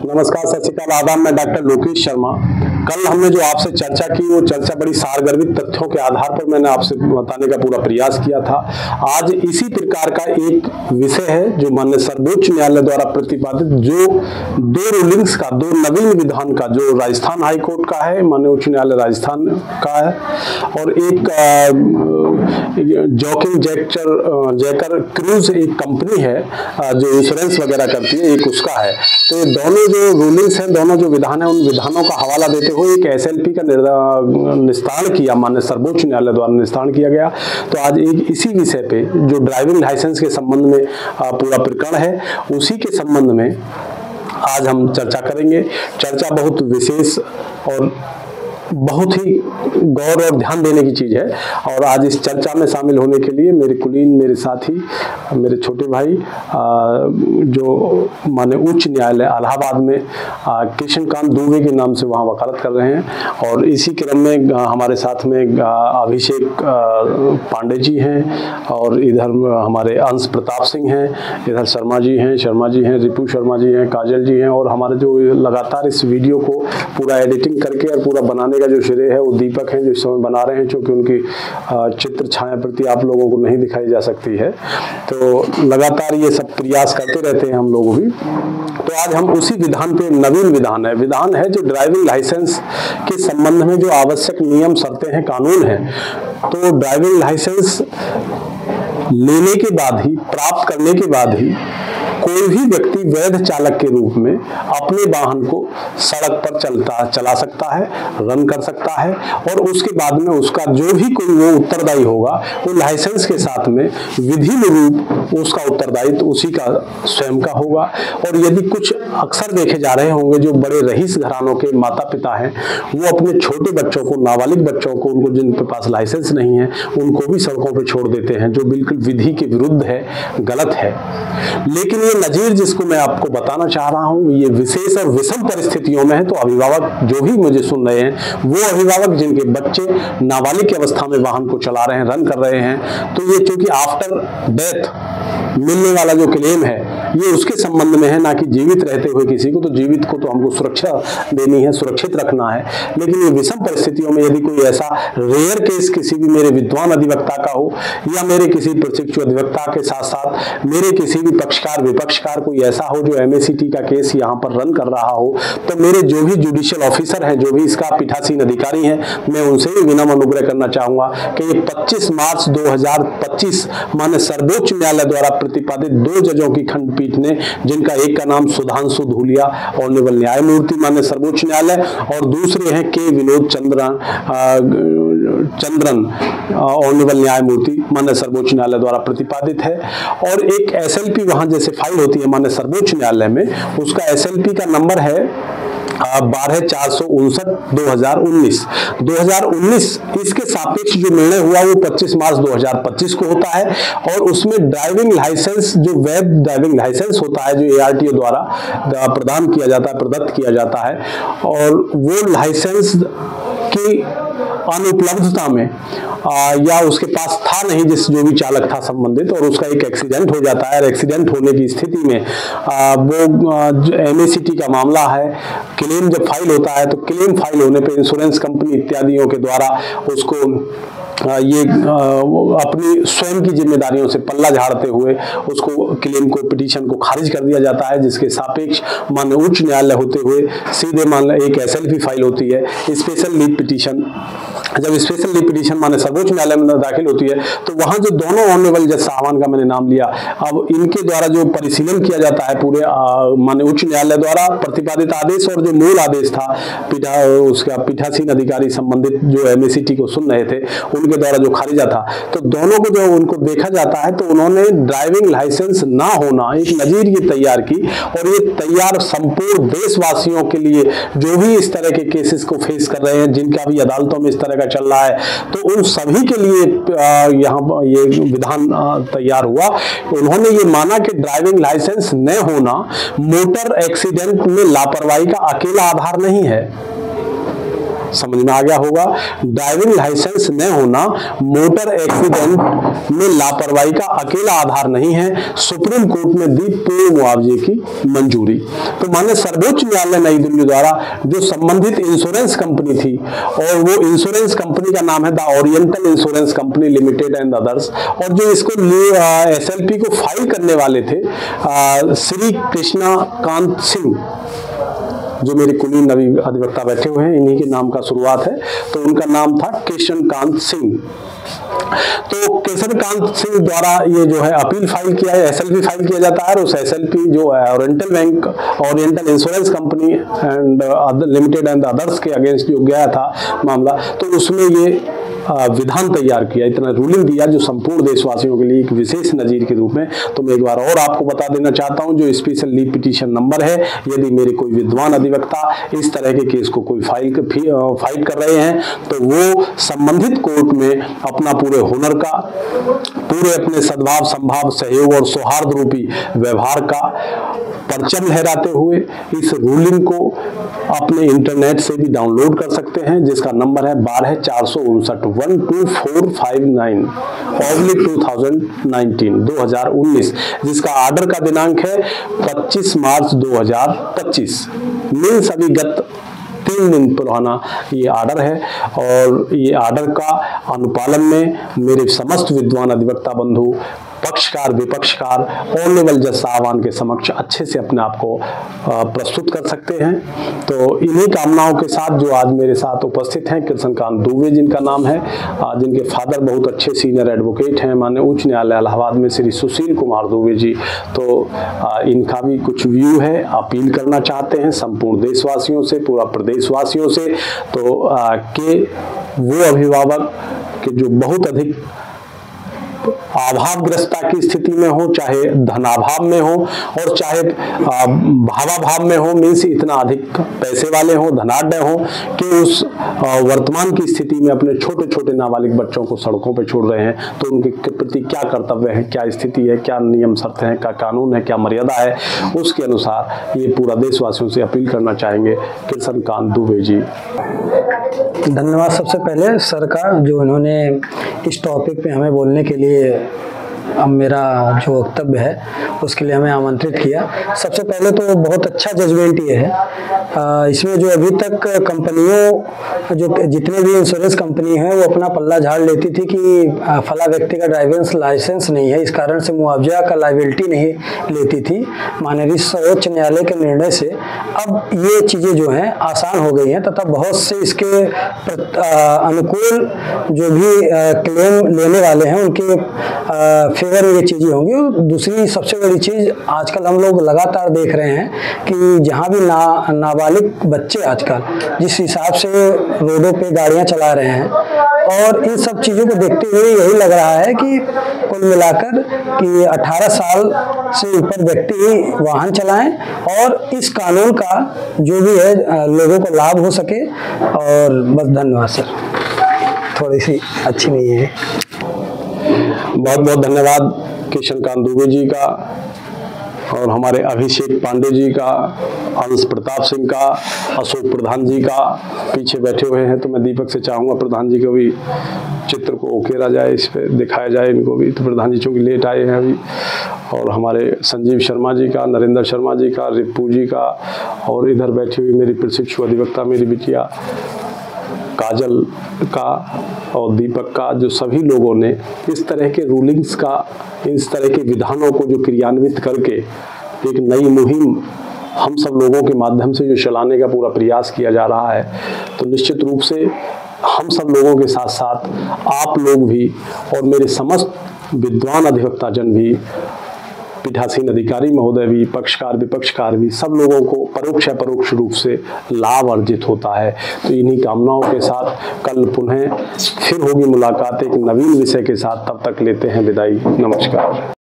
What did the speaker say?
नमस्कार, सत श्री अकाल, आदाब। मैं डॉक्टर लोकेश शर्मा। कल हमने जो आपसे चर्चा की वो चर्चा बड़ी सारगर्भित तथ्यों के आधार पर मैंने आपसे बताने का पूरा प्रयास किया था। आज इसी प्रकार का एक विषय है जो माननीय सर्वोच्च न्यायालय द्वारा प्रतिपादित जो दो रूलिंग्स का, दो नवीन विधान का, जो राजस्थान हाई कोर्ट का है, माननीय उच्च न्यायालय राजस्थान का है, और एक जॉकिंग जैकर क्रूज एक कंपनी है जो इंश्योरेंस वगैरह करती है, एक उसका है। तो ये दोनों जो रूलिंग्स हैं, दोनों जो विधान है, उन विधानों का हवाला देते हुए एक एसएलपी का निस्तारण किया, माननीय सर्वोच्च न्यायालय द्वारा निस्तारण किया गया। तो आज एक इसी विषय पे जो ड्राइविंग लाइसेंस के संबंध में पूरा प्रकरण है, उसी के संबंध में आज हम चर्चा करेंगे। चर्चा बहुत विशेष और बहुत ही गौर और ध्यान देने की चीज है। और आज इस चर्चा में शामिल होने के लिए मेरे कुलीन, मेरे साथी, मेरे छोटे भाई जो माननीय उच्च न्यायालय इलाहाबाद में कृष्णकांत दुबे के नाम से वहाँ वकालत कर रहे हैं, और इसी क्रम में हमारे साथ में अभिषेक पांडे जी हैं, और इधर हमारे अंश प्रताप सिंह हैं, इधर शर्मा जी हैं, रिपु शर्मा जी हैं, काजल जी हैं, और हमारे जो लगातार इस वीडियो को पूरा एडिटिंग करके और पूरा बनाने का जो श्रेय है वो दीपक हैं, जो इस समय बना रहे हैं, क्योंकि उनकी चित्र छाया प्रति आप लोगों को नहीं दिखाई जा सकती है। तो लगातार ये सब प्रयास करते रहते हैं हम लोग भी। तो आज हम उसी विधान पे, नवीन विधान है जो ड्राइविंग लाइसेंस के संबंध में जो आवश्यक नियम, शर्तें हैं, कानून है। तो ड्राइविंग लाइसेंस लेने के बाद ही, प्राप्त करने के बाद ही कोई भी व्यक्ति वैध चालक के रूप में अपने वाहन को सड़क पर चला सकता है, रन कर सकता है, और उसके बाद में उसका जो भी कोई वो उत्तरदायी होगा, वो लाइसेंस के साथ में विधि अनुरूप उसका उत्तरदायित्व उसी का स्वयं का होगा। और यदि कुछ अक्सर देखे जा रहे होंगे जो बड़े रईस घरानों के माता पिता हैं, वो अपने छोटे बच्चों को, नाबालिग बच्चों को, उनको जिनके पास लाइसेंस नहीं है, उनको भी सड़कों पर छोड़ देते हैं, जो बिल्कुल विधि के विरुद्ध है, गलत है। लेकिन ये नजीर जिसको मैं आपको बताना चाह रहा हूं, ये विशेष और विषम परिस्थितियों में है। तो अभिभावक जो भी मुझे सुन रहे हैं, वो अभिभावक जिनके बच्चे नाबालिग की अवस्था में वाहन को चला रहे हैं, रन कर रहे हैं, तो ये चूंकि आफ्टर डेथ मिलने वाला जो क्लेम है, ये उसके संबंध में है, ना कि जीवित रहते हुए किसी को। तो जीवित को तो हमको सुरक्षा देनी है, सुरक्षित रखना है। लेकिन ये विषम परिस्थितियों में यदि कोई ऐसा रेयर केस किसी भी मेरे विद्वान अधिवक्ता का हो, या मेरे किसी प्रशिक्षु अधिवक्ता के साथ साथ मेरे किसी भी पक्षकार विपक्षकार कोई ऐसा हो जो एमएसीटी का केस यहाँ पर रन कर रहा हो, तो मेरे जो भी जुडिशियल ऑफिसर हैं, जो भी इसका पीठासीन अधिकारी हैं, मैं उनसे भी विनम्र अनुग्रह करना चाहूंगा कि ये 25 मार्च 2025 माननीय सर्वोच्च न्यायालय द्वारा प्रतिपादित दो जजों की खंडपीठ ने, जिनका एक का नाम सुधांशु धूलिया ऑनरेबल न्यायमूर्ति माननीय सर्वोच्च न्यायालय, और दूसरे हैं के विनोद चंद्रन ऑनरेबल न्यायमूर्ति माननीय सर्वोच्च न्यायालय द्वारा प्रतिपादित है। और एक एसएलपी वहां जैसे फाइल होती है माननीय सर्वोच्च न्यायालय में, उसका एसएलपी का नंबर है 12/459 2019। इसके सापेक्ष जो निर्णय हुआ वो 25 मार्च 2025 को होता है, और उसमें ड्राइविंग लाइसेंस, जो वैध ड्राइविंग लाइसेंस होता है, जो एआरटीओ द्वारा प्रदान किया जाता है, प्रदत्त किया जाता है, और वो लाइसेंस की अनुपलब्धता में या उसके पास था नहीं, जो भी चालक था संबंधित, और उसका एक एक्सीडेंट हो जाता है, और एक्सीडेंट होने की स्थिति में वो एमएसीटी का मामला है, क्लेम जब फाइल होता है, तो क्लेम फाइल होने पे इंश्योरेंस कंपनी इत्यादियों के द्वारा उसको ये अपनी स्वयं की जिम्मेदारियों से पल्ला झाड़ते हुए उसको क्लेम को, पिटीशन को खारिज कर दिया जाता है, जिसके सापेक्ष माननीय उच्च न्यायालय होते हुए सीधे मान एक एसएलपी फाइल होती है, स्पेशल लीव पिटीशन। जब स्पेशल लीव पिटीशन माननीय सर्वोच्च न्यायालय में दाखिल होती है, तो वहां जो दोनों ऑनरेबल जज साहबान का मैंने नाम लिया, अब इनके द्वारा जो परिशीलन किया जाता है पूरे माननीय उच्च न्यायालय द्वारा प्रतिपादित आदेश, और जो मूल आदेश था उसका पीठासीन अधिकारी संबंधित जो एमएसीटी को सुन रहे थे, उनके द्वारा जो खारिजा था, तो दोनों को जो उनको देखा जाता है, तो उन्होंने ड्राइविंग लाइसेंस ना होना एक नजीर ये तैयार की, और ये तैयार संपूर्ण देशवासियों के लिए जो भी इस तरह के केसेस को फेस कर रहे हैं, जिनका भी अदालतों में इस तरह का चल रहा है, तो उन सभी के लिए यहाँ ये विधान तैयार हुआ। उन्होंने ये माना कि ड्राइविंग लाइसेंस न होना मोटर एक्सीडेंट में लापरवाही का अकेला आधार नहीं है। समझ में आ गया होगा। ड्राइविंग लाइसेंस न होना मोटर एक्सीडेंट में लापरवाही का अकेला आधार नहीं है, सुप्रीम कोर्ट ने दी पूर्ण मुआवजे की मंजूरी। तो माने सर्वोच्च न्यायालय नई दिल्ली द्वारा जो संबंधित इंश्योरेंस कंपनी थी, और वो इंश्योरेंस कंपनी का नाम है the oriental insurance company limited and others, और जो इसको एसएलपी को फाइल करने वाले थे श्री कृष्णकांत सिंह, जो मेरे कुलीन नवी अधिवक्ता बैठे हुए हैं, इन्हीं के नाम का शुरुआत है, तो उनका नाम था कृष्णकांत सिंह। तो कृष्णकांत सिंह द्वारा ये जो है अपील फाइल किया है, एसएलपी फाइल किया जाता है, और उस एसएलपी जो oriental bank, oriental insurance company and limited and others के अगेंस्ट जो गया था मामला, तो उसमें ये विधान तैयार किया, इतना रूलिंग दिया जो संपूर्ण देशवासियों के लिए एक विशेष नजीर के रूप में। तो मैं एक बार और आपको बता देना चाहता हूं, जो स्पेशल लीव पिटीशन नंबर है, यदि मेरे कोई विद्वान अधिवक्ता इस तरह के केस को कोई फाइट कर रहे हैं, तो वो संबंधित कोर्ट में अपना पूरे हुनर का, पूरे अपने सद्भाव संभाव सहयोग और सौहार्द रूपी व्यवहार का परचम लहराते हुए इस रूलिंग को अपने इंटरनेट से भी डाउनलोड कर सकते हैं, जिसका नंबर है 12/459/2019, जिसका आर्डर का दिनांक है 25 मार्च 2025। मीन्स अभी गत 3 दिन पुराना ये आर्डर है, और ये आर्डर का अनुपालन में मेरे समस्त विद्वान अधिवक्ता बंधु, पक्षकार विपक्षकार और लेवल जज साहबान के समक्ष अच्छे से अपने आप को प्रस्तुत कर सकते हैं। तो इन्हीं कामनाओं के साथ जो आज मेरे साथ उपस्थित हैं, कृष्णकांत दुबे जिनका नाम है, जिनके फादर बहुत अच्छे सीनियर एडवोकेट हैं माननीय उच्च न्यायालय इलाहाबाद में श्री सुशील कुमार दुबे जी, तो इनका भी कुछ व्यू है, अपील करना चाहते हैं संपूर्ण देशवासियों से, पूरा प्रदेशवासियों से, तो कि वो अभिभावक के जो बहुत अधिक अभावग्रस्ता की स्थिति में हो, चाहे धनाभाव में हो और चाहे भावाभाव में हो, मीन्स इतना अधिक पैसे वाले हो, धनाढ्य हो, कि उस वर्तमान की स्थिति में अपने छोटे छोटे नाबालिग बच्चों को सड़कों पर छोड़ रहे हैं, तो उनके प्रति क्या कर्तव्य है, क्या स्थिति है, क्या नियम शर्त है, क्या कानून है, क्या मर्यादा है, उसके अनुसार ये पूरा देशवासियों से अपील करना चाहेंगे कृष्णकांत दुबे जी। धन्यवाद सबसे पहले सर का, जो इन्होंने इस टॉपिक पे हमें बोलने के लिए अब मेरा जो वक्तव्य है उसके लिए हमें आमंत्रित किया। सबसे पहले तो बहुत अच्छा जजमेंट ये है, इसमें जो अभी तक कंपनियों, जो जितने भी इंश्योरेंस कंपनी है, वो अपना पल्ला झाड़ लेती थी कि फला व्यक्ति का ड्राइविंग लाइसेंस नहीं है, इस कारण से मुआवजा का लायबिलिटी नहीं लेती थी। माननीय सर्वोच्च न्यायालय के निर्णय से अब ये चीज़ें जो हैं आसान हो गई हैं, तथा बहुत से इसके अनुकूल जो भी क्लेम लेने वाले हैं उनके फेवर में ये चीज़ें होंगी। और दूसरी सबसे बड़ी चीज़ आजकल हम लोग लगातार देख रहे हैं कि जहाँ भी नाबालिग बच्चे आजकल जिस हिसाब से रोडों पे गाड़ियाँ चला रहे हैं, और इन सब चीज़ों को देखते हुए यही लग रहा है कि कुल मिलाकर कि 18 साल से ऊपर व्यक्ति वाहन चलाएं, और इस कानून का जो भी है लोगों को लाभ हो सके। और बस धन्यवाद सर, थोड़ी सी अच्छी नहीं है। बहुत बहुत धन्यवाद कृष्णकांत दुबे जी का, और हमारे अभिषेक पांडे जी का, अंश प्रताप सिंह का, अशोक प्रधान जी का पीछे बैठे हुए हैं। तो मैं दीपक से चाहूँगा प्रधान जी को भी चित्र को उकेरा जाए, इस पे दिखाया जाए इनको भी। तो प्रधान जी चूँकि लेट आए हैं अभी, और हमारे संजीव शर्मा जी का, नरेंद्र शर्मा जी का, रिपू जी का, और इधर बैठी हुई मेरी प्रशिक्षु अधिवक्ता मेरी बिटिया काजल का और दीपक का, जो सभी लोगों ने इस तरह के रूलिंग्स का, इस तरह के विधानों को जो क्रियान्वित करके एक नई मुहिम हम सब लोगों के माध्यम से जो चलाने का पूरा प्रयास किया जा रहा है, तो निश्चित रूप से हम सब लोगों के साथ साथ आप लोग भी और मेरे समस्त विद्वान अधिवक्ता जन भी, पीठासीन अधिकारी महोदय भी, पक्षकार विपक्षकार भी, सब लोगों को परोक्ष अपरोक्ष रूप से लाभ अर्जित होता है। तो इन्हीं कामनाओं के साथ कल पुनः फिर होगी मुलाकात एक नवीन विषय के साथ। तब तक लेते हैं विदाई। नमस्कार।